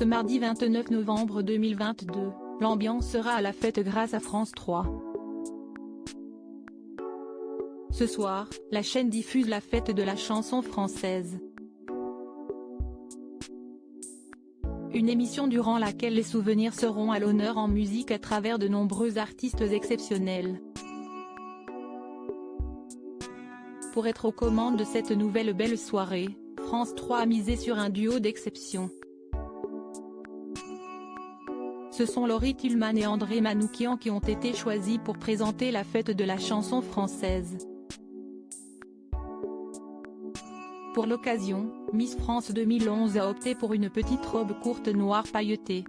Ce mardi 29 novembre 2022, l'ambiance sera à la fête grâce à France 3. Ce soir, la chaîne diffuse la fête de la chanson française. Une émission durant laquelle les souvenirs seront à l'honneur en musique à travers de nombreux artistes exceptionnels. Pour être aux commandes de cette nouvelle belle soirée, France 3 a misé sur un duo d'exception. Ce sont Laurie Tillman et André Manoukian qui ont été choisis pour présenter la fête de la chanson française. Pour l'occasion, Miss France 2011 a opté pour une petite robe courte noire pailletée.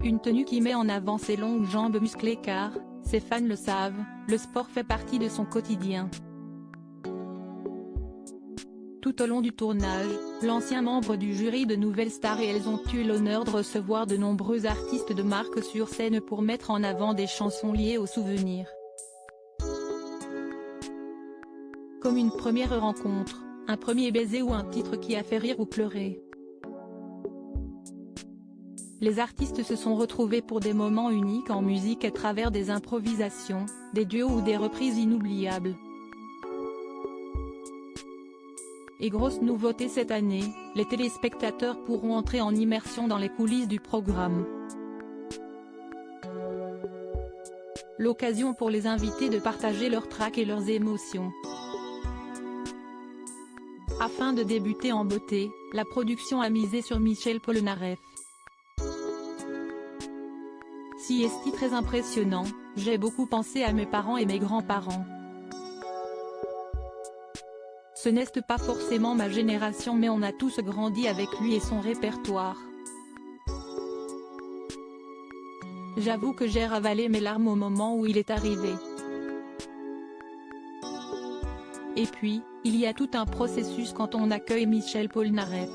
Une tenue qui met en avant ses longues jambes musclées car, ses fans le savent, le sport fait partie de son quotidien. Tout au long du tournage, l'ancien membre du jury de Nouvelle Star et elles ont eu l'honneur de recevoir de nombreux artistes de marque sur scène pour mettre en avant des chansons liées aux souvenirs. Comme une première rencontre, un premier baiser ou un titre qui a fait rire ou pleurer. Les artistes se sont retrouvés pour des moments uniques en musique à travers des improvisations, des duos ou des reprises inoubliables. Et grosse nouveauté cette année, les téléspectateurs pourront entrer en immersion dans les coulisses du programme. L'occasion pour les invités de partager leurs tracks et leurs émotions. Afin de débuter en beauté, la production a misé sur Michel Polnareff. Si est très impressionnant, j'ai beaucoup pensé à mes parents et mes grands-parents. Ce n'est pas forcément ma génération mais on a tous grandi avec lui et son répertoire. J'avoue que j'ai ravalé mes larmes au moment où il est arrivé. Et puis, il y a tout un processus quand on accueille Michel Polnareff.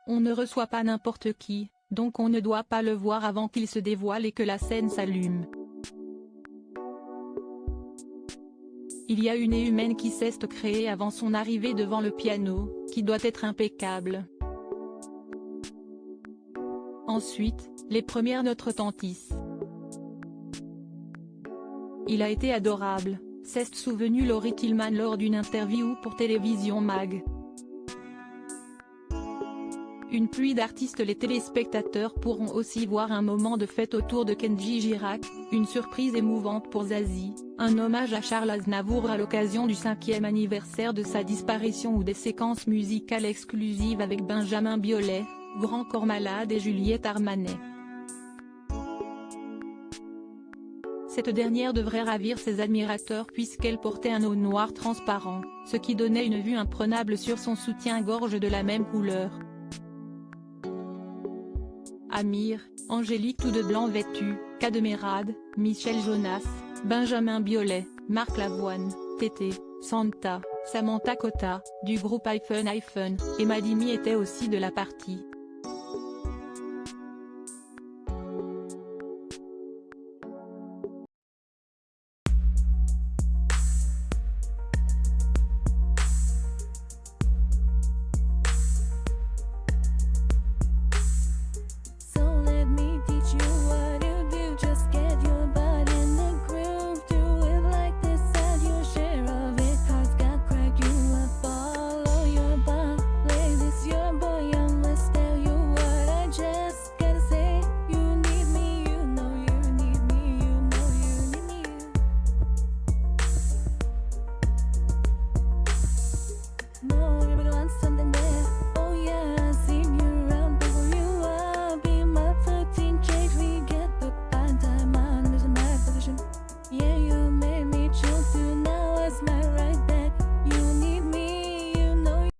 On ne reçoit pas n'importe qui, donc on ne doit pas le voir avant qu'il se dévoile et que la scène s'allume. Il y a une humaine qui s'est créée avant son arrivée devant le piano, qui doit être impeccable. Ensuite, les premières notes retentissent. Il a été adorable, s'est souvenu Laurie Tillman lors d'une interview pour Télévision Mag. Une pluie d'artistes. Les téléspectateurs pourront aussi voir un moment de fête autour de Kenji Girac, une surprise émouvante pour Zazie, un hommage à Charles Aznavour à l'occasion du 5e anniversaire de sa disparition ou des séquences musicales exclusives avec Benjamin Biolay, Grand Corps Malade et Juliette Armanet. Cette dernière devrait ravir ses admirateurs puisqu'elle portait un haut noir transparent, ce qui donnait une vue imprenable sur son soutien-gorge de la même couleur. Amir, Angélique tout de blanc vêtue, Cadmerade, Michel Jonas, Benjamin Biolay, Marc Lavoine, Tété, Santa, Samantha Cotta, du groupe iPhone et Madimi étaient aussi de la partie.